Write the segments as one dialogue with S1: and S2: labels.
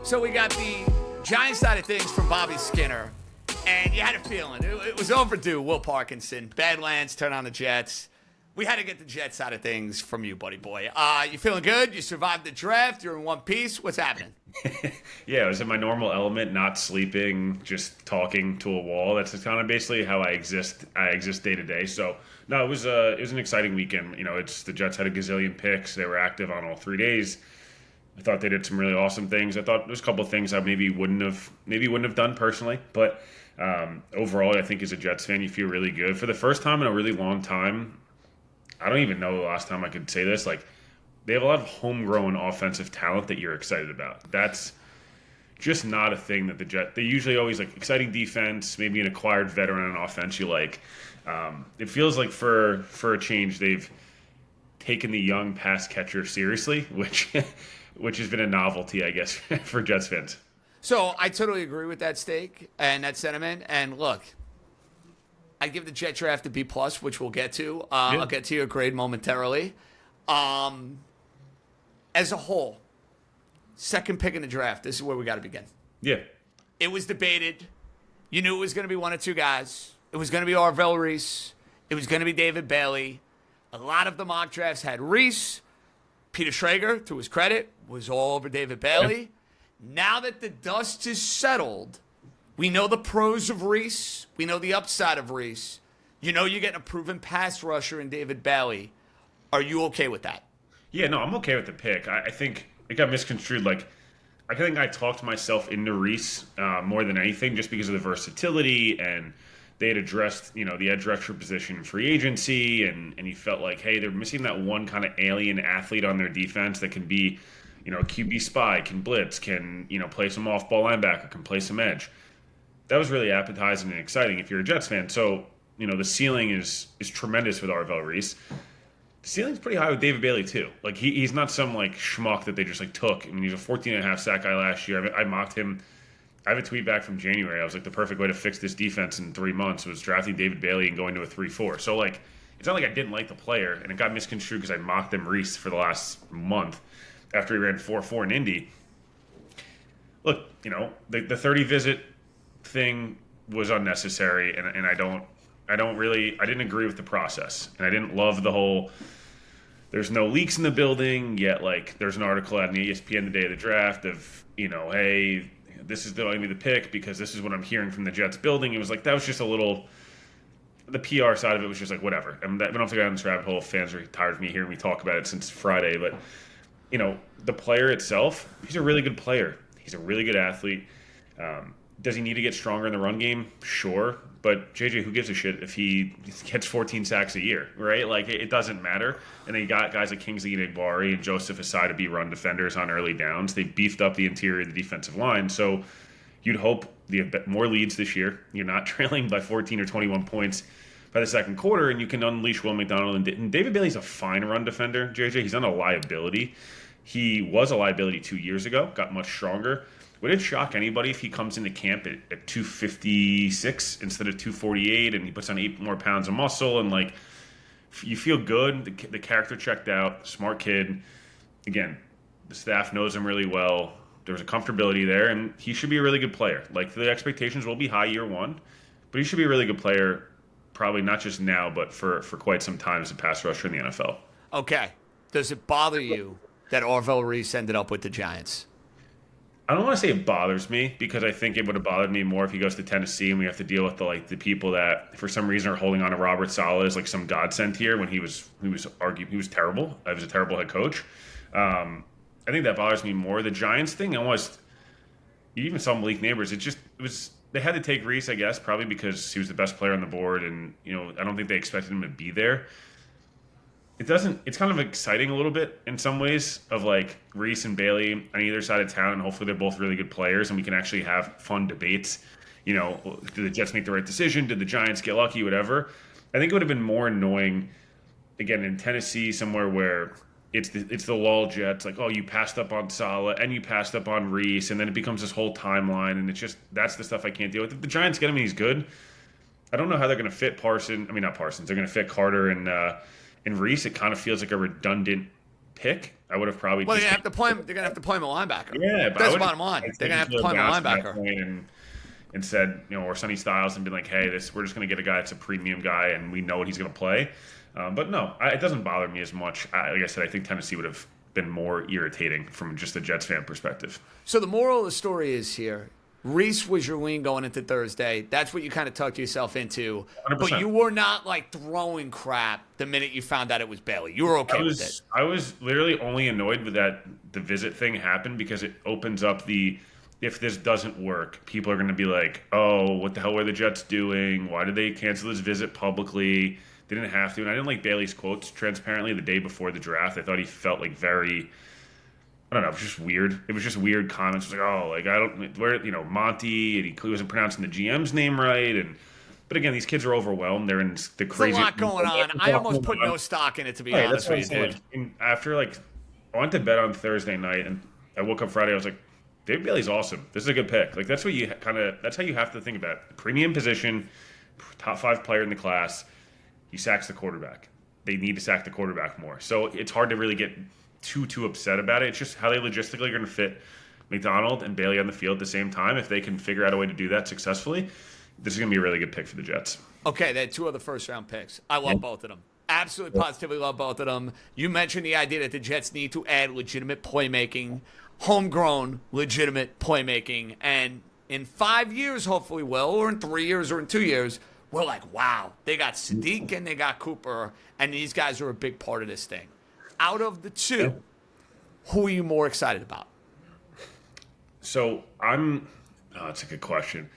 S1: So we got the Giants side of things from Bobby Skinner, and you had a feeling. It was overdue, Will Parkinson. Badlands, turn on the Jets. We had to get the Jets side of things from you, buddy boy. You feeling good? You survived the draft. You're in one piece. What's happening?
S2: Yeah, I was in my normal element, not sleeping, just talking to a wall. That's kind of basically how I exist. I exist day to day. So no, it was an exciting weekend. You know, the Jets had a gazillion picks. They were active on all 3 days. I thought they did some really awesome things. I thought there's a couple of things I maybe wouldn't have done personally, but overall, I think as a Jets fan, you feel really good. For the first time in a really long time, I don't even know the last time I could say this. Like, they have a lot of homegrown offensive talent that you're excited about. That's just not a thing that the Jets. They usually always like exciting defense, maybe an acquired veteran on offense you like. It feels like for a change, they've taken the young pass catcher seriously, which has been a novelty, I guess, for Jets fans.
S1: So I totally agree with that stake and that sentiment. And look, I give the Jet draft a B+, which we'll get to. I'll get to your grade momentarily. As a whole, second pick in the draft, this is where we got to begin.
S2: Yeah.
S1: It was debated. You knew it was going to be one of two guys. It was going to be Arvell Reese. It was going to be David Bailey. A lot of the mock drafts had Reese. Peter Schrager, to his credit, was all over David Bailey. Yeah. Now that the dust is settled, we know the pros of Reese. We know the upside of Reese. You know you're getting a proven pass rusher in David Bailey. Are you okay with that?
S2: Yeah, no, I'm okay with the pick. I think it got misconstrued. Like, I think I talked myself into Reese more than anything just because of the versatility, and they had addressed, the edge rusher position in free agency, and you felt like, hey, they're missing that one kind of alien athlete on their defense that can be, a QB spy, can blitz, can, play some off-ball linebacker, can play some edge. That was really appetizing and exciting if you're a Jets fan. So, the ceiling is tremendous with Arvell Reese. The ceiling's pretty high with David Bailey, too. Like, he's not some, schmuck that they just, took. I mean, he's a 14.5 sack guy last year. I mocked him. I have a tweet back from January. I was like, the perfect way to fix this defense in 3 months was drafting David Bailey and going to a 3-4. So, it's not like I didn't like the player, and it got misconstrued because I mocked him Reese for the last month after he ran 4-4 in Indy. Look, the 30 visit thing was unnecessary, and I didn't agree with the process, and I didn't love the whole there's no leaks in the building yet. There's an article out in ESPN the day of the draft of hey, this is going to be the pick because this is what I'm hearing from the Jets building. It was that was just a little, the PR side of it was just whatever. I mean, we don't have to go down this rabbit hole. Fans are tired of me hearing me talk about it since Friday, but the player itself, he's a really good player. He's a really good athlete. Does he need to get stronger in the run game? Sure. But, JJ, who gives a shit if he gets 14 sacks a year, right? It doesn't matter. And they got guys like Kingsley Enagbari and Joseph Asai to be run defenders on early downs. They beefed up the interior of the defensive line. So you'd hope more leads this year. You're not trailing by 14 or 21 points by the second quarter, and you can unleash Will McDonald. And David Bailey's a fine run defender, JJ. He's not a liability. He was a liability 2 years ago, got much stronger. Would it shock anybody if he comes into camp at 256 instead of 248 and he puts on 8 more pounds of muscle and you feel good? The character checked out, smart kid. Again, the staff knows him really well. There's a comfortability there, and he should be a really good player. The expectations will be high year one, but he should be a really good player, probably not just now, but for quite some time as a pass rusher in the NFL.
S1: Okay. Does it bother you that Arvell Reese ended up with the Giants?
S2: I don't want to say it bothers me because I think it would have bothered me more if he goes to Tennessee and we have to deal with the people that for some reason are holding on to Robert Saleh as some godsend here when he was terrible. He was a terrible head coach. I think that bothers me more. The Giants thing, almost, you even saw Malik Neighbors. They had to take Reese, I guess, probably because he was the best player on the board, and I don't think they expected him to be there. It's kind of exciting a little bit in some ways of Reese and Bailey on either side of town, and hopefully they're both really good players and we can actually have fun debates. Did the Jets make the right decision? Did the Giants get lucky? Whatever. I think it would have been more annoying, again, in Tennessee, somewhere where it's the lull Jets, you passed up on Saleh and you passed up on Reese, and then it becomes this whole timeline, and it's just, that's the stuff I can't deal with. If the Giants get him and he's good, I don't know how they're going to fit not Parsons. They're going to fit Carter and Reese. It kind of feels like a redundant pick, I would have probably
S1: Well,
S2: just
S1: they're gonna have to play him a linebacker.
S2: yeah, but
S1: That's the bottom line. They're gonna have to play him a linebacker.
S2: And said, or Sonny Styles and been like, hey, we're just going to get a guy that's a premium guy and we know what he's going to play. But no, it doesn't bother me as much. Like I said, I think Tennessee would have been more irritating from just a Jets fan perspective.
S1: So the moral of the story is here. Reese was your lean going into Thursday. That's what you kind of tucked yourself into.
S2: 100%.
S1: But you were not like throwing crap the minute you found out it was Bailey. You were okay with it.
S2: I was literally only annoyed with that the visit thing happened because it opens up if this doesn't work, people are going to be like, oh, what the hell were the Jets doing? Why did they cancel this visit publicly? They didn't have to. And I didn't like Bailey's quotes transparently the day before the draft. I thought he felt like very, I don't know, it was just weird. It was just weird comments. It was like, oh, like, I don't, where, Monty, and he wasn't pronouncing the GM's name right. But again, these kids are overwhelmed. They're in the crazy.
S1: There's a lot going on. I almost put no stock in it, to be honest with you, dude.
S2: And after, I went to bed on Thursday night, and I woke up Friday, I was like, David Bailey's awesome. This is a good pick. That's what that's how you have to think about it. Premium position, top 5 player in the class. He sacks the quarterback. They need to sack the quarterback more. So it's hard to really get too upset about it. It's just how they logistically are going to fit McDonald and Bailey on the field at the same time. If they can figure out a way to do that successfully, this is going to be a really good pick for the Jets.
S1: Okay, they had 2 other first-round picks. I love both of them. Absolutely, positively love both of them. You mentioned the idea that the Jets need to add legitimate playmaking, homegrown, legitimate playmaking. And in 5 years, hopefully will, or in 3 years, or in 2 years, we're like, wow, they got Sadiq and they got Cooper, and these guys are a big part of this thing. Out of the 2, who are you more excited about?
S2: So that's a good question.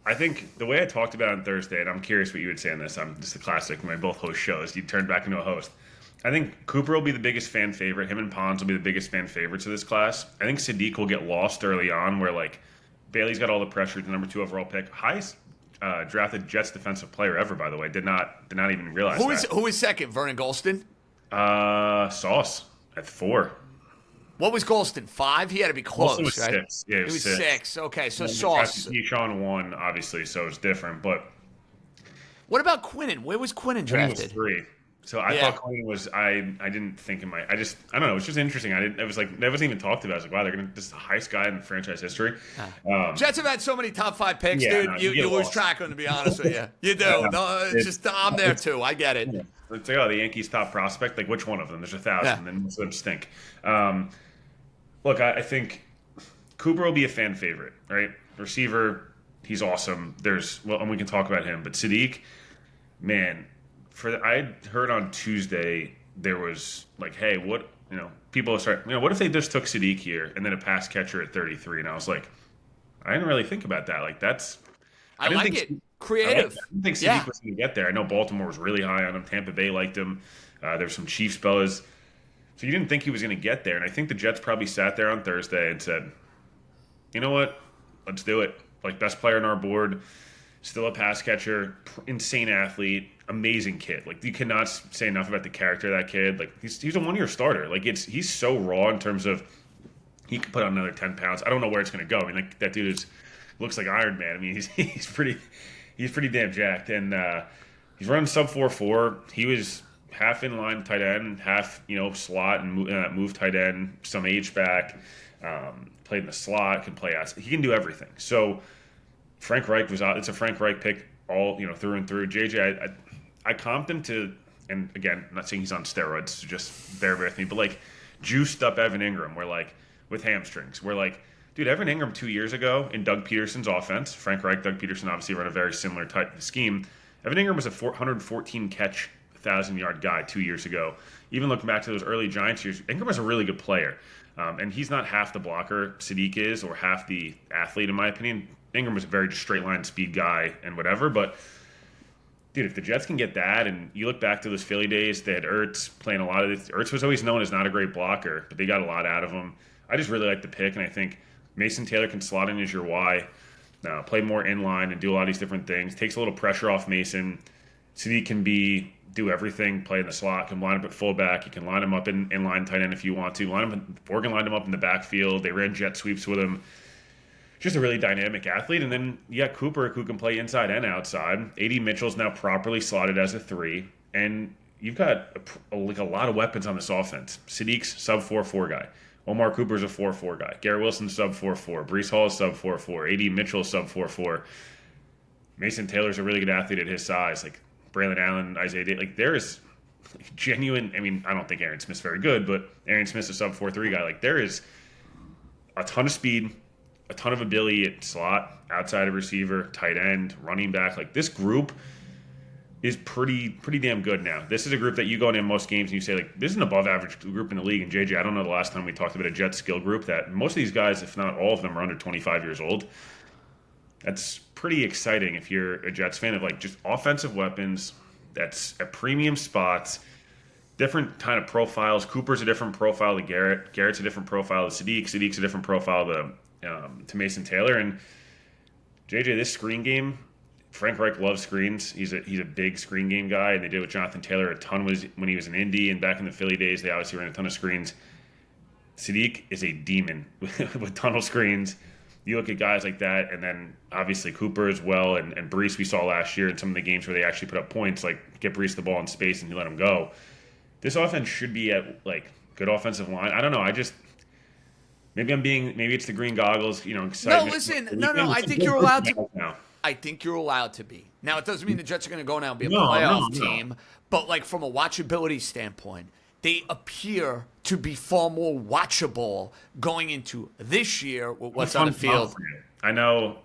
S2: I think the way I talked about it on Thursday, and I'm curious what you would say on this. I'm just a classic when I both host shows. You turn back into a host. I think Cooper will be the biggest fan favorite. Him and Pons will be the biggest fan favorites of this class. I think Sadiq will get lost early on where, Bailey's got all the pressure, the number 2 overall pick. Highest drafted Jets defensive player ever, by the way. Did not even realize
S1: Who is second? Vernon Golston?
S2: Sauce at 4.
S1: What was Golston? 5? He had to be close,
S2: was
S1: right?
S2: 6. Yeah,
S1: he was 6. Okay, so Sauce.
S2: Deshaun 1, obviously, so it's different. But
S1: what about Quinnen? Where was Quinnen drafted?
S2: Was 3. So I thought Quinnen was. I didn't think in my. I don't know. It was just interesting. It was like that wasn't even talked about. I was like, wow, they're gonna this is the highest guy in franchise history.
S1: Jets have had so many top 5 picks, dude.
S2: No,
S1: you lose track of them, to be honest with you. You do. No, it's just I'm there too. I get it.
S2: Yeah. It's like, oh, the Yankees' top prospect. Like, which one of them? There's 1,000, and most of them stink. Look, I think Cooper will be a fan favorite, right? Receiver, he's awesome. And we can talk about him. But Sadiq, man, I heard on Tuesday there was like, hey, what, people start, what if they just took Sadiq here and then a pass catcher at 33? And I was like, I didn't really think about that. Like,
S1: I like it. Creative.
S2: I didn't think Sadiq was going to get there. I know Baltimore was really high on him. Tampa Bay liked him. There's some Chiefs buzz. So you didn't think he was going to get there. And I think the Jets probably sat there on Thursday and said, you know what? Let's do it. Like, best player on our board, still a pass catcher, insane athlete, amazing kid. Like, you cannot say enough about the character of that kid. Like, he's a one-year starter. Like, he's so raw in terms of he could put on another 10 pounds. I don't know where it's going to go. I mean, like, that dude looks like Iron Man. I mean, he's pretty damn jacked. And he's running sub 4.4. He was half in line tight end, half slot and move tight end, some H back, played in the slot, can play outside. He can do everything. So Frank Reich was out. It's a Frank Reich pick all through and through. JJ, I comped him to, and again, I'm not saying he's on steroids, so just bear with me, but like juiced up Evan Ingram, with hamstrings. Dude, Evan Ingram 2 years ago in Doug Peterson's offense, Frank Reich, Doug Peterson obviously run a very similar type of scheme. Evan Ingram was a 414 catch, 1,000-yard guy 2 years ago. Even looking back to those early Giants years, Ingram was a really good player. And he's not half the blocker Sadiq is or half the athlete, in my opinion. Ingram was a very just straight-line speed guy and whatever. But, dude, if the Jets can get that, and you look back to those Philly days, they had Ertz playing a lot of this. Ertz was always known as not a great blocker, but they got a lot out of him. I just really like the pick, and I think Mason Taylor can slot in as your Y, play more in-line and do a lot of these different things. Takes a little pressure off Mason. Sadiq can do everything, play in the slot, can line up at fullback. You can line him up in line tight end if you want to. Oregon lined him up in the backfield. They ran jet sweeps with him. Just a really dynamic athlete. And then you got Cooper, who can play inside and outside. A.D. Mitchell's now properly slotted as a 3. And you've got a lot of weapons on this offense. Sadiq's sub 4.4 guy. Omar Cooper's a 4.4 guy. Garrett Wilson's sub 4.4. Brees Hall is sub 4.4. AD Mitchell's sub 4.4. Mason Taylor's a really good athlete at his size. Like Braylon Allen, Isaiah Day. Like there is genuine. I mean, I don't think Aaron Smith's very good, but Aaron Smith's a sub 4.3 guy. Like there is a ton of speed, a ton of ability at slot, outside of receiver, tight end, running back. Like this group is pretty damn good now. This is a group that you go into most games and you say, like, this is an above average group in the league. And JJ, I don't know the last time we talked about a Jet skill group that most of these guys, if not all of them, are under 25 years old. That's pretty exciting if you're a Jets fan of like just offensive weapons. That's at premium spots, different kind of profiles. Cooper's a different profile to Garrett. Garrett's a different profile to Sadiq. Sadiq's a different profile to Mason Taylor. And JJ, this screen game, Frank Reich loves screens. He's a big screen game guy, and they did with Jonathan Taylor a ton when he was in Indy, and back in the Philly days, they obviously ran a ton of screens. Sadiq is a demon with tunnel screens. You look at guys like that, and then obviously Cooper as well, and Brees we saw last year in some of the games where they actually put up points, like get Brees the ball in space and he let him go. This offense should be at like good offensive line. I don't know. Maybe it's the green goggles, excitement.
S1: No, listen. No. I think you're allowed to. I think you're allowed to be. Now, it doesn't mean the Jets are going to go now and be a playoff team, but like from a watchability standpoint, they appear to be far more watchable going into this year with what's on the field.
S2: I know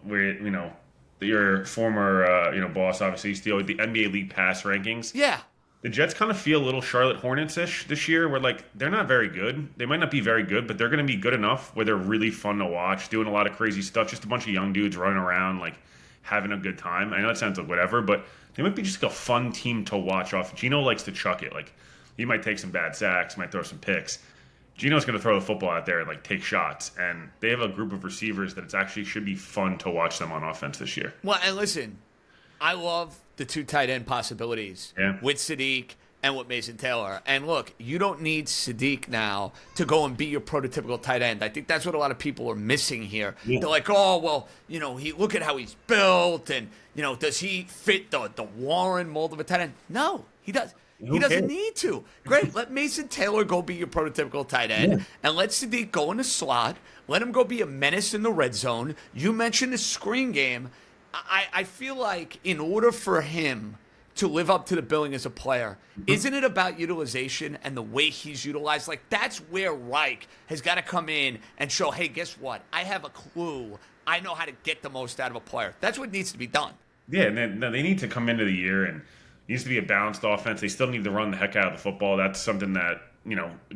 S2: your former boss obviously used to deal with the NBA League Pass rankings.
S1: Yeah.
S2: The Jets kind of feel a little Charlotte Hornets-ish this year, where like they're not very good. They might not be very good, but they're going to be good enough where they're really fun to watch, doing a lot of crazy stuff. Just a bunch of young dudes running around, like having a good time. I know it sounds like whatever, but they might be just like a fun team to watch off. Gino likes to chuck it. Like he might take some bad sacks, might throw some picks. Gino's going to throw the football out there and like take shots, and they have a group of receivers that it's actually should be fun to watch them on offense this year.
S1: Well, and listen, I love the two tight end possibilities with Sadiq and with Mason Taylor. And look, you don't need Sadiq now to go and be your prototypical tight end. I think that's what a lot of people are missing here. Yeah. They're like, oh, well, look at how he's built, and, does he fit the Warren mold of a tight end? No, he does. He doesn't need to. Great. Let Mason Taylor go be your prototypical tight end, and let Sadiq go in the slot. Let him go be a menace in the red zone. You mentioned the screen game. I feel like in order for him to live up to the billing as a player, isn't it about utilization and the way he's utilized? Like, that's where Reich has got to come in and show, hey, guess what? I have a clue. I know how to get the most out of a player. That's what needs to be done.
S2: Yeah, and they need to come into the year, and it needs to be a balanced offense. They still need to run the heck out of the football. That's something that,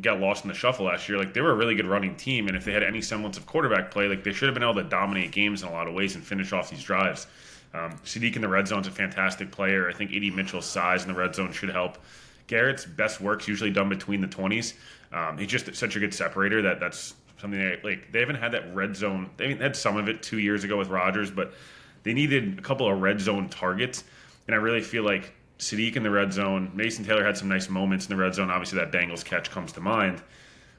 S2: got lost in the shuffle last year. Like, they were a really good running team, and if they had any semblance of quarterback play, like, they should have been able to dominate games in a lot of ways and finish off these drives. Sadiq in the red zone is a fantastic player. I think AD Mitchell's size in the red zone should help. Garrett's best work's usually done between the 20s. He's just such a good separator that's something they haven't had that red zone. They had some of it 2 years ago with Rodgers, but they needed a couple of red zone targets. And I really feel like Sadiq in the red zone, Mason Taylor had some nice moments in the red zone. Obviously, that Bengals catch comes to mind.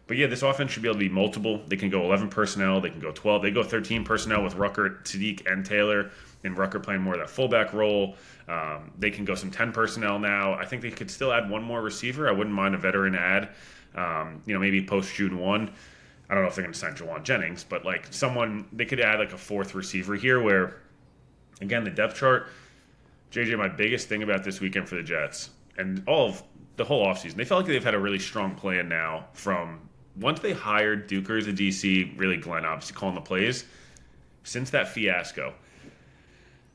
S2: But yeah, this offense should be able to be multiple. They can go 11 personnel. They can go 12. They go 13 personnel with Rucker, Sadiq, and Taylor, and Rucker playing more of that fullback role. They can go some 10 personnel now. I think they could still add one more receiver. I wouldn't mind a veteran add, maybe post June 1. I don't know if they're going to sign Jawan Jennings, but like someone, they could add like a fourth receiver here where, again, the depth chart, JJ, my biggest thing about this weekend for the Jets and all of the whole offseason, they felt like they've had a really strong plan now from once they hired Duker as a DC, really Glenn obviously calling the plays, since that fiasco.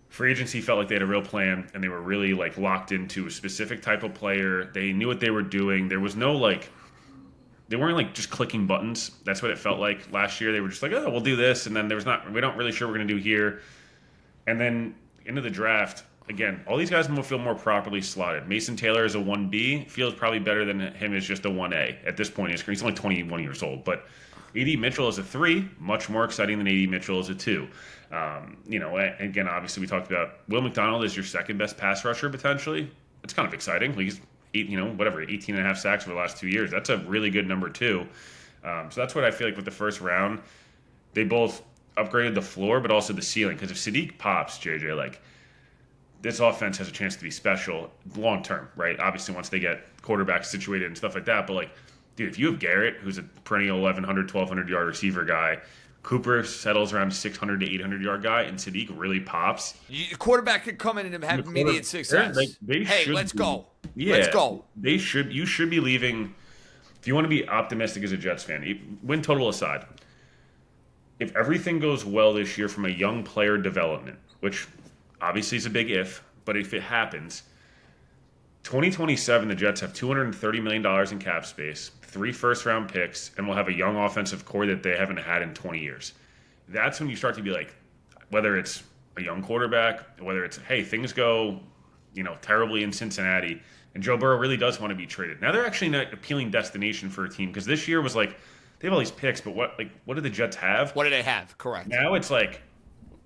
S2: Free agency felt like they had a real plan, and they were really like locked into a specific type of player. They knew what they were doing. There was no they weren't like just clicking buttons. That's what it felt like last year. They were just like, oh, we'll do this, and then we're not really sure what we're gonna do here. And then into the draft, again, all these guys will feel more properly slotted. Mason Taylor is a 1B, feels probably better than him as just a 1A at this point in his career. He's only 21 years old, but AD Mitchell is a 3, much more exciting than AD Mitchell is a 2. Again, obviously we talked about Will McDonald is your second best pass rusher potentially. It's kind of exciting. He's 18 and a half sacks over the last 2 years. That's a really good number 2. So that's what I feel like with the first round. They both upgraded the floor, but also the ceiling. Because if Sadiq pops, JJ, this offense has a chance to be special long term, right? Obviously, once they get quarterbacks situated and stuff like that. But, like, dude, if you have Garrett, who's a perennial 1,100, 1,200 yard receiver guy, Cooper settles around 600 to 800 yard guy, and Sadiq really pops.
S1: Quarterback could come in and have immediate success. Hey, let's go.
S2: Yeah,
S1: let's go.
S2: They should. You should be leaving. If you want to be optimistic as a Jets fan, win total aside, if everything goes well this year from a young player development, which obviously is a big if, but if it happens, 2027, the Jets have $230 million in cap space, 3 first-round picks, and we'll have a young offensive core that they haven't had in 20 years. That's when you start to be like, whether it's a young quarterback, whether it's, hey, things go, terribly in Cincinnati, and Joe Burrow really does want to be traded. Now they're actually not an appealing destination for a team because this year was like, they have all these picks, but what do the Jets have?
S1: What do they have? Correct.
S2: Now it's like,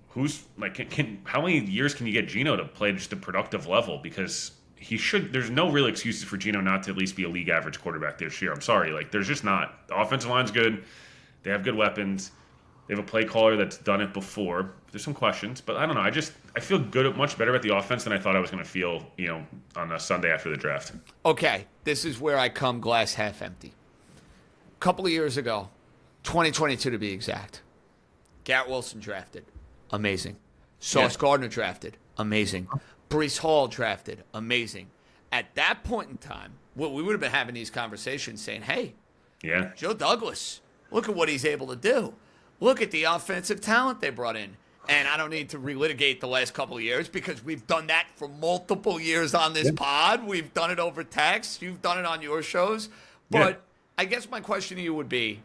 S2: who's like, how many years can you get Geno to play just a productive level? Because there's no real excuses for Geno not to at least be a league average quarterback this year. I'm sorry. Like, there's just not. The offensive line's good. They have good weapons. They have a play caller that's done it before. There's some questions, but I don't know. I feel good, much better about the offense than I thought I was going to feel, on a Sunday after the draft.
S1: Okay, this is where I come glass half empty. A couple of years ago, 2022 to be exact, Garrett Wilson drafted. Amazing. Sauce Gardner drafted. Amazing. Breece Hall drafted. Amazing. At that point in time, we would have been having these conversations saying, hey, Joe Douglas, look at what he's able to do. Look at the offensive talent they brought in. And I don't need to relitigate the last couple of years because we've done that for multiple years on this pod. We've done it over text. You've done it on your shows. But I guess my question to you would be,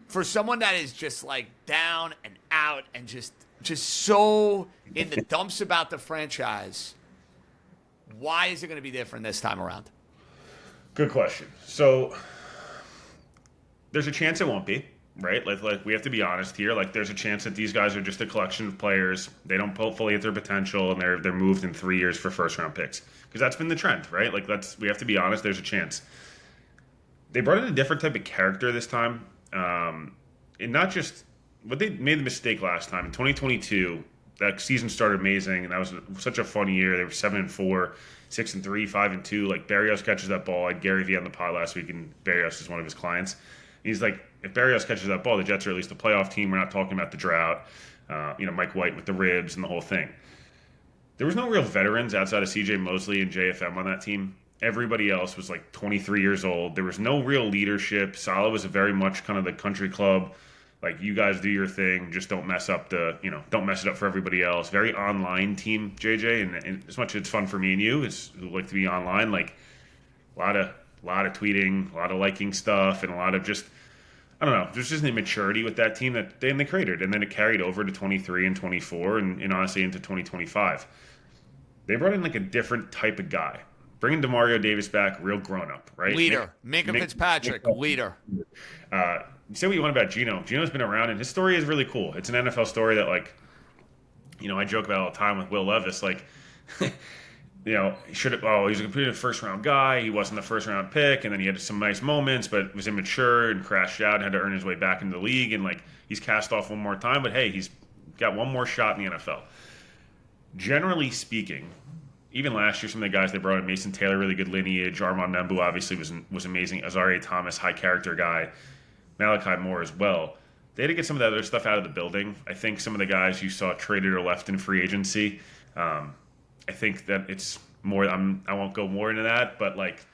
S1: for someone that is just like down and out and just so in the dumps about the franchise, why is it going to be different this time around?
S2: Good question. So there's a chance it won't be. Right? Like we have to be honest here. Like, there's a chance that these guys are just a collection of players. They don't fully hit their potential, and they're moved in 3 years for first-round picks. Because that's been the trend, right? Like, we have to be honest. There's a chance. They brought in a different type of character this time. And not just – but they made the mistake last time. In 2022, that season started amazing, and that was such a fun year. They were 7-4, 6-3, 5-2. Like, Berrios catches that ball. I had Gary Vee on the pod last week, and Berrios is one of his clients. He's like, if Berrios catches that ball, the Jets are at least a playoff team. We're not talking about the drought. Mike White with the ribs and the whole thing. There was no real veterans outside of C.J. Mosley and JFM on that team. Everybody else was like 23 years old. There was no real leadership. Saleh was very much kind of the country club. Like, you guys do your thing. Just don't mess up don't mess it up for everybody else. Very online team, JJ. And as much as it's fun for me and you, who like to be online, like a lot of tweeting, a lot of liking stuff, and a lot of just, I don't know, there's just an immaturity with that team that they created, and then it carried over to 23 and 24 and honestly into 2025. They brought in like a different type of guy. Bringing DeMario Davis back, real grown-up, right?
S1: Leader. Minka Fitzpatrick, leader.
S2: Say what you want about Geno. Geno's been around, and his story is really cool. It's an NFL story that, like, I joke about all the time with Will Levis, like, he should have. Oh, he's a competitive first-round guy. He wasn't the first-round pick, and then he had some nice moments, but was immature and crashed out and had to earn his way back into the league. And like, he's cast off one more time, but hey, he's got one more shot in the NFL. Generally speaking, even last year, some of the guys they brought in, Mason Taylor, really good lineage. Armand Nembu obviously was amazing. Azaria Thomas, high character guy. Malachi Moore as well. They had to get some of that other stuff out of the building. I think some of the guys you saw traded or left in free agency. I think that it's more. I won't go more into that, but like.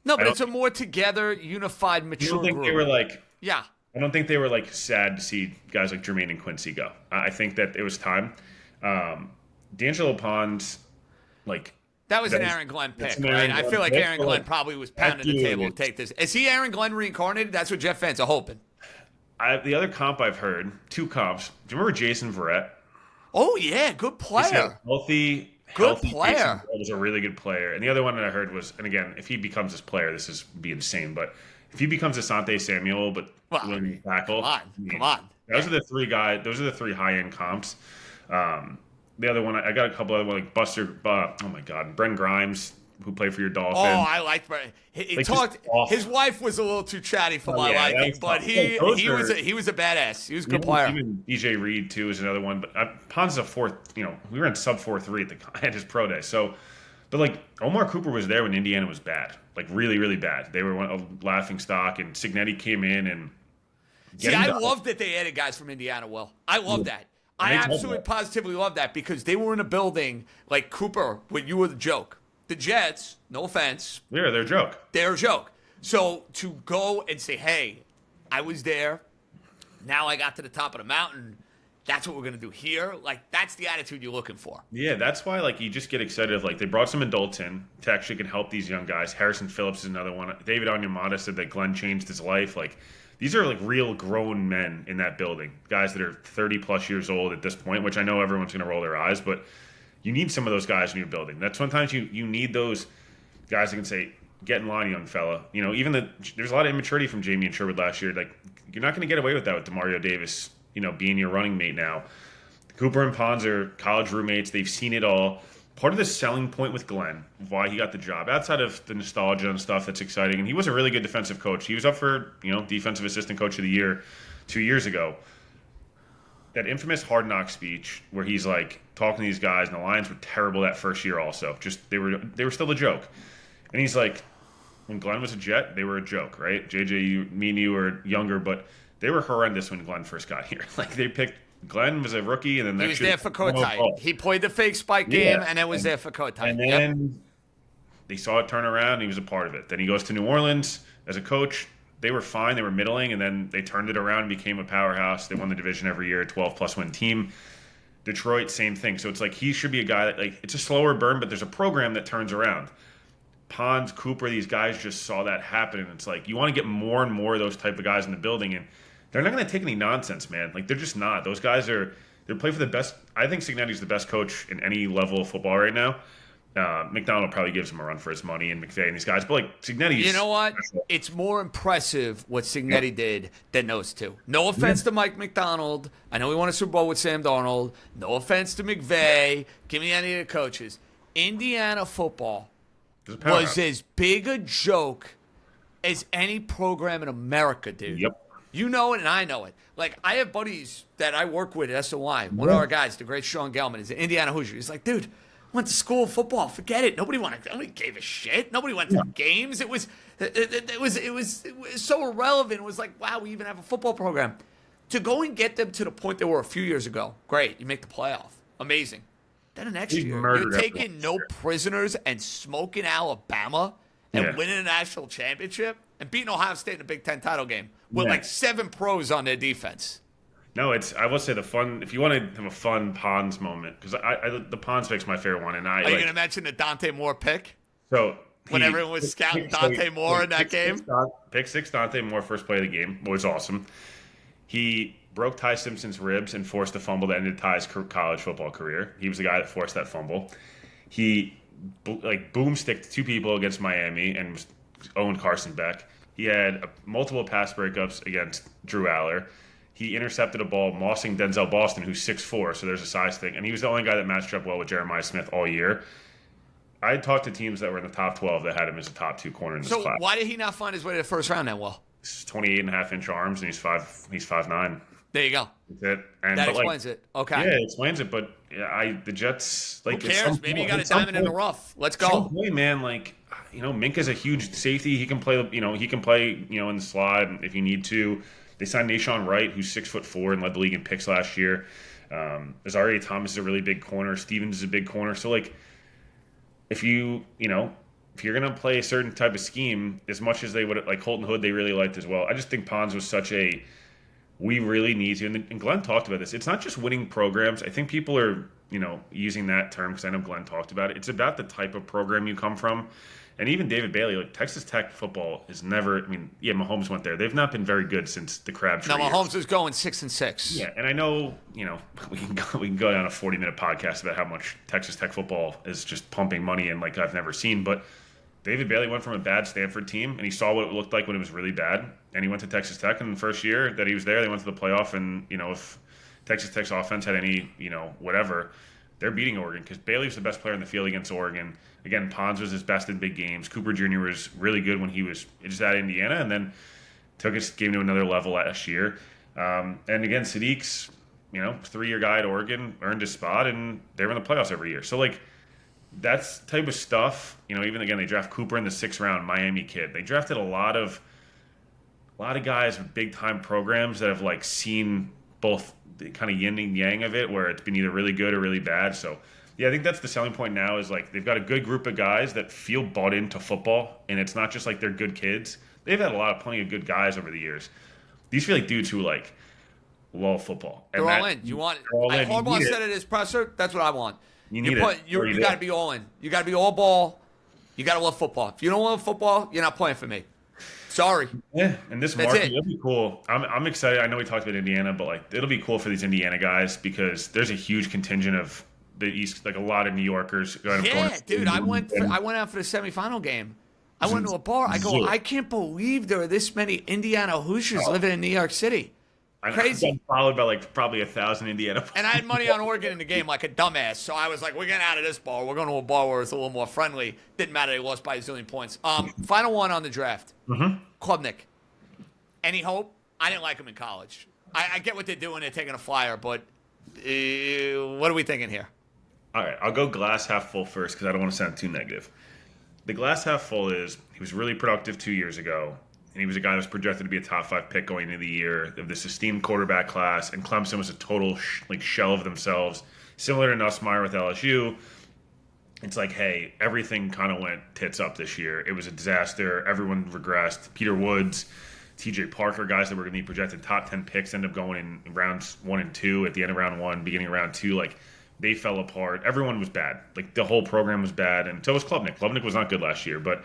S1: No, but it's a more together, unified, mature
S2: group. I don't think they were like.
S1: Yeah.
S2: I don't think they were like sad to see guys like Jermaine and Quincy go. I think that it was time. D'Angelo Pons, like.
S1: That was an Aaron Glenn pick, right? I feel like Aaron Glenn probably was pounding the table to take this. Is he Aaron Glenn reincarnated? That's what Jet fans are hoping.
S2: The other comp I've heard, 2 comps. Do you remember Jason Verrett?
S1: Oh, yeah, good player.
S2: Healthy
S1: player.
S2: Was a really good player. And the other one that I heard was, and again, if he becomes this player, this is be insane. But if he becomes Asante Samuel, but willing to tackle,
S1: come on.
S2: Those are the 3 guys. Those are the 3 high-end comps. The other one, I got a couple other ones like Buster. Oh my God, Brent Grimes, who played for your
S1: Oh,
S2: Dolphins.
S1: I liked. He
S2: Like,
S1: talked.
S2: just awful.
S1: His wife was a little too chatty for my
S2: Yeah, that
S1: liking,
S2: was
S1: but
S2: tough.
S1: he was a badass. He was a good player.
S2: Even DJ Reed too is another one. But Pon's a fourth. We were in sub 4.3 at his pro day. So, but like Omar Cooper was there when Indiana was bad, like really really bad. They were a laughing stock, and Signetti came in and.
S1: See, I love that they added guys from Indiana. Will I love that? I absolutely positively love that because they were in a building like Cooper when you were the joke. The Jets, no offense,
S2: Yeah, they're a joke.
S1: they're a joke. So to go and say, hey, I was there. Now I got to the top of the mountain. That's what we're going to do here. Like, that's the attitude you're looking for.
S2: Yeah, that's why like you just get excited. Like they brought some adults in to actually can help these young guys. Harrison Phillips is another one. David Onyemata said that Glenn changed his life. Like these are like real grown men in that building, guys that are 30 plus years old at this point. Which I know everyone's going to roll their eyes, but you need some of those guys in your building. That's sometimes you need those guys that can say, "Get in line, young fella." Even there's a lot of immaturity from Jamie and Sherwood last year. Like you're not going to get away with that with Demario Davis. Being your running mate now. Cooper and Pons are college roommates. They've seen it all. Part of the selling point with Glenn, why he got the job, outside of the nostalgia and stuff that's exciting, and he was a really good defensive coach. He was up for, defensive assistant coach of the year 2 years ago. That infamous Hard Knock speech where he's like talking to these guys, and the Lions were terrible that first year also. Just they were still a joke. And he's like, when Glenn was a Jet, they were a joke, right? JJ, me and you were younger, but they were horrendous when Glenn first got here. Like they picked Glenn was a rookie, and then
S1: he was there for Kotite. He played the fake spike game, and then was there for Kotite.
S2: And then they saw it turn around. And he was a part of it. Then he goes to New Orleans as a coach. They were fine. They were middling, and then they turned it around and became a powerhouse. They won the division every year, 12+ win team. Detroit, same thing. So it's like he should be a guy that like it's a slower burn, but there's a program that turns around. Pons, Cooper, these guys just saw that happen, and it's like you want to get more and more of those type of guys in the building, and they're not going to take any nonsense, man. Like they're just not. Those guys they're playing for the best. I think Signetti's the best coach in any level of football right now. McDonald probably gives him a run for his money, and McVay and these guys, but like Signetti's.
S1: You know what? Special. It's more impressive what Signetti did than those two. No offense to Mike McDonald. I know he won a Super Bowl with Sam Darnold. No offense to McVay. Give me any of the coaches. Indiana football was as big a joke as any program in America, dude.
S2: Yep.
S1: You know it, and I know it. Like, I have buddies that I work with at SOY. One of our guys, the great Sean Gelman, is an Indiana Hoosier. He's like, dude, went to school football. Forget it. Nobody gave a shit. Nobody went to games. It was so irrelevant. It was like, wow, we even have a football program. To go and get them to the point they were a few years ago, great. You make the playoff. Amazing. Then the next year, you're taking no prisoners and smoking Alabama and winning a national championship and beating Ohio State in a Big Ten title game with like 7 pros on their defense.
S2: No, I will say the fun. If you want to have a fun Pons moment, because the Pons pick's my favorite one, and
S1: are you going to mention the Dante Moore pick?
S2: So
S1: when everyone was scouting Dante Moore in that game,
S2: pick 6 Dante Moore first play of the game was awesome. He broke Ty Simpson's ribs and forced a fumble that ended Ty's college football career. He was the guy that forced that fumble. He boomsticked 2 people against Miami and owned Carson Beck. He had multiple pass breakups against Drew Aller. He intercepted a ball mossing Denzel Boston, who's 6'4", so there's a size thing. And he was the only guy that matched up well with Jeremiah Smith all year. I talked to teams that were in the top 12 that had him as a top 2 corner in this class.
S1: So why did he not find his way to the first round then, Will?
S2: He's 28.5-inch arms, and he's 5'9".
S1: There you go.
S2: That's it.
S1: That explains it. Okay.
S2: Yeah, it explains it. But the Jets,
S1: who cares? Maybe you got a diamond in the rough. Let's go.
S2: Man, Minka's a huge safety. He can play. He can play. In the slot if you need to. They signed Nashawn Wright, who's 6'4" and led the league in picks last year. Azaria Thomas is a really big corner. Stevens is a big corner. So if you're gonna play a certain type of scheme, as much as they would like Holton Hood, they really liked as well. I just think Pons was such a. We really need to, and Glenn talked about this. It's not just winning programs. I think people are, using that term because I know Glenn talked about it. It's about the type of program you come from. And even David Bailey, Texas Tech football is never, Mahomes went there. They've not been very good since the Crabtree.
S1: No, Mahomes was going 6-6.
S2: Yeah, and I know, we can go down a 40-minute podcast about how much Texas Tech football is just pumping money in like I've never seen, but David Bailey went from a bad Stanford team, and he saw what it looked like when it was really bad, and he went to Texas Tech. And the first year that he was there, they went to the playoff, and if Texas Tech's offense had any, whatever, they're beating Oregon because Bailey was the best player in the field against Oregon. Again, Pons was his best in big games. Cooper Jr. was really good when he was just at Indiana, and then took his game to another level last year. And again, Sadiq's 3-year guy at Oregon earned his spot, and they were in the playoffs every year. So like that's type of stuff. Even again, they draft Cooper in the 6th round, Miami kid. They drafted a lot of guys with big time programs that have like seen both the kind of yin and yang of it, where it's been either really good or really bad. So yeah, I think that's the selling point now is like they've got a good group of guys that feel bought into football, and it's not just like they're good kids. They've had plenty of good guys over the years. These feel like dudes who like love football.
S1: And they're all in. You want Harbaugh said it as presser. That's what I want. You got to be all in. You got to be all ball. You got to love football. If you don't love football, you're not playing for me. Sorry.
S2: Yeah, and this market will be cool. I'm excited. I know we talked about Indiana, but like it'll be cool for these Indiana guys because there's a huge contingent of the East, like a lot of New Yorkers.
S1: Dude, I went out for the semifinal game. I went to a bar. I go, I can't believe there are this many Indiana Hoosiers living in New York City. Crazy.
S2: I'm followed by like probably 1,000 Indiana players.
S1: And I had money on Oregon in the game like a dumbass. So I was like, we're getting out of this bar. We're going to a bar where it's a little more friendly. Didn't matter. They lost by a zillion points. Final one on the draft. Klubnik. Any hope? I didn't like him in college. I get what they're doing. They're taking a flyer. But what are we thinking here?
S2: All right. I'll go glass half full first because I don't want to sound too negative. The glass half full is he was really productive 2 years ago. And he was a guy that was projected to be a top 5 pick going into the year of this esteemed quarterback class. And Clemson was a total shell of themselves. Similar to Nussmeier with LSU. It's like, hey, everything kind of went tits up this year. It was a disaster. Everyone regressed. Peter Woods, TJ Parker, guys that were going to be projected top 10 picks, end up going in rounds 1 and 2 at the end of round 1, beginning of round 2. Like, they fell apart. Everyone was bad. Like, the whole program was bad. And so was Klubnik. Klubnik was not good last year, but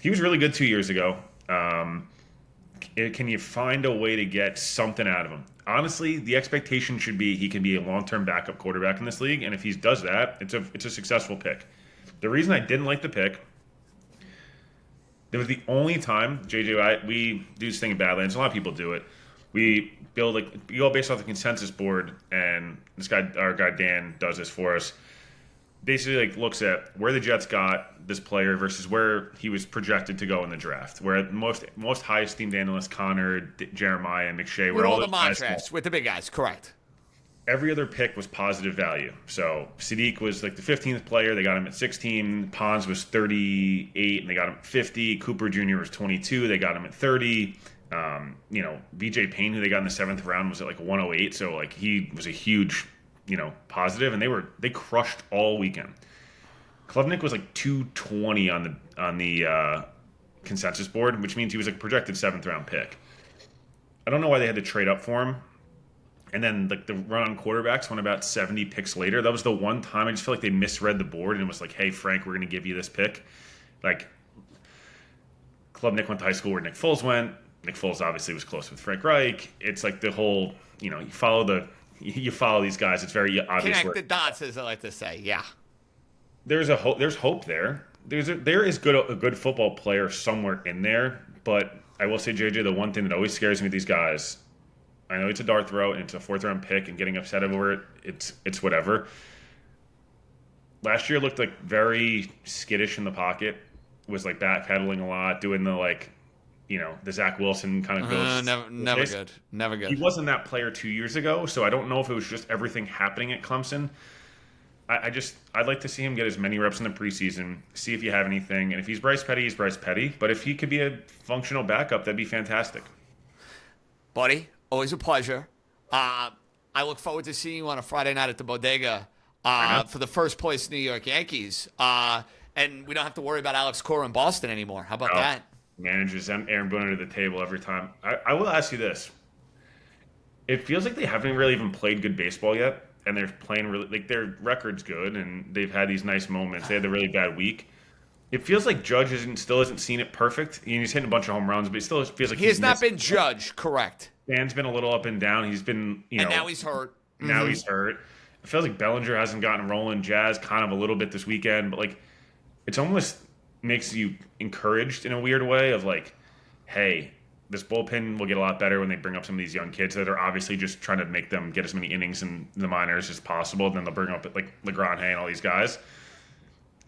S2: he was really good 2 years ago. Can you find a way to get something out of him? Honestly, the expectation should be he can be a long-term backup quarterback in this league, and if he does that, it's a successful pick. The reason I didn't like the pick, it was the only time, JJ, we do this thing in Badlands. A lot of people do it. We go based off the consensus board, and our guy Dan does this for us. Basically, like looks at where the Jets got this player versus where he was projected to go in the draft. Where most high esteemed analysts, Connor, Jeremiah, and McShay,
S1: were all the mock drafts with the big guys, correct?
S2: Every other pick was positive value. So Sadiq was like the 15th player. They got him at 16. Pons was 38, and they got him at 50. Cooper Jr. was 22. They got him at 30. BJ Payne, who they got in the 7th round, was at like 108. So like he was a huge positive, and they crushed all weekend. Klubnik was like 220 on the consensus board, which means he was like a projected 7th round pick. I don't know why they had to trade up for him. And then like the run on quarterbacks went about 70 picks later. That was the one time I just feel like they misread the board and it was like, hey Frank, we're going to give you this pick. Like Klubnik went to high school where Nick Foles went. Nick Foles obviously was close with Frank Reich. It's like the whole, you follow these guys. It's very obvious.
S1: Connect the dots, as I like to say. Yeah.
S2: There's hope there. There is a good football player somewhere in there. But I will say, JJ, the one thing that always scares me with these guys, I know it's a dart throw and it's a 4th round pick and getting upset over it. It's whatever. Last year looked like very skittish in the pocket. Was like backpedaling a lot, doing the the Zach Wilson kind of goes.
S1: Never good. Never good.
S2: He wasn't that player 2 years ago, so I don't know if it was just everything happening at Clemson. I'd like to see him get as many reps in the preseason, see if you have anything, and if he's Bryce Petty, he's Bryce Petty. But if he could be a functional backup, that'd be fantastic.
S1: Buddy, always a pleasure. I look forward to seeing you on a Friday night at the Bodega for the first place New York Yankees. And we don't have to worry about Alex Cora in Boston anymore. How about that?
S2: Managers Aaron Boone under the table every time. I will ask you this. It feels like they haven't really even played good baseball yet, and they're playing really like their record's good, and they've had these nice moments. They had a really bad week. It feels like Judge still hasn't seen it perfect. He's hitting a bunch of home runs, but it still feels like
S1: he has not been Judge, correct?
S2: Dan's been a little up and down. He's been,
S1: and now he's hurt.
S2: Now he's hurt. It feels like Bellinger hasn't gotten rolling. Jazz kind of a little bit this weekend, but like it's almost makes you encouraged in a weird way of like, hey, this bullpen will get a lot better when they bring up some of these young kids that are obviously just trying to make them get as many innings in the minors as possible. Then they'll bring up like LeGrand Hay and all these guys.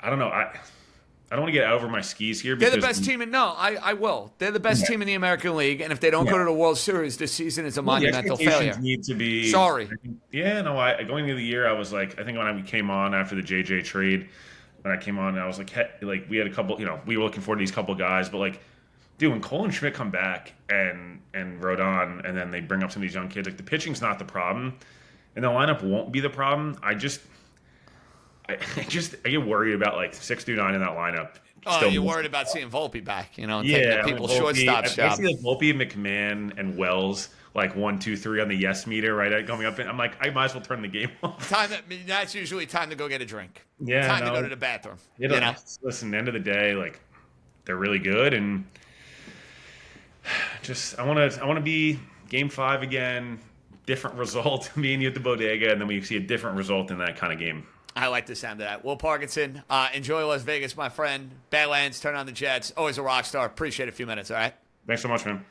S2: I don't know. I don't want to get over my skis here.
S1: They're
S2: Because
S1: the best team in. No, I will. They're the best team in the American League, and if they don't go to the World Series this season, it's a monumental failure.
S2: Need to be.
S1: Sorry.
S2: Going into the year, I was like, I think when I came on after the JJ trade, when I came on, I was like, we had a couple. We were looking forward to these couple guys, but like, dude, when Cole and Schmidt come back and Rodon, and then they bring up some of these young kids, like the pitching's not the problem, and the lineup won't be the problem. I get worried about like 6 through 9 in that lineup.
S1: Oh, you're worried about seeing Volpe back, and taking the people's
S2: Volpe,
S1: shortstop job.
S2: I see like Volpe, McMahon, and Wells like 1, 2, 3 on the yes meter right coming up, and I'm like, I might as well turn the game off.
S1: That's usually time to go get a drink.
S2: Yeah,
S1: time to go to the bathroom.
S2: Listen, end of the day, like they're really good, and just I want to be Game 5 again, different result, me and you at the bodega, and then we see a different result in that kind of game.
S1: I like the sound of that. Will Parkinson, enjoy Las Vegas, my friend. Badlands, turn on the Jets. Always a rock star. Appreciate a few minutes, all right?
S2: Thanks so much, man.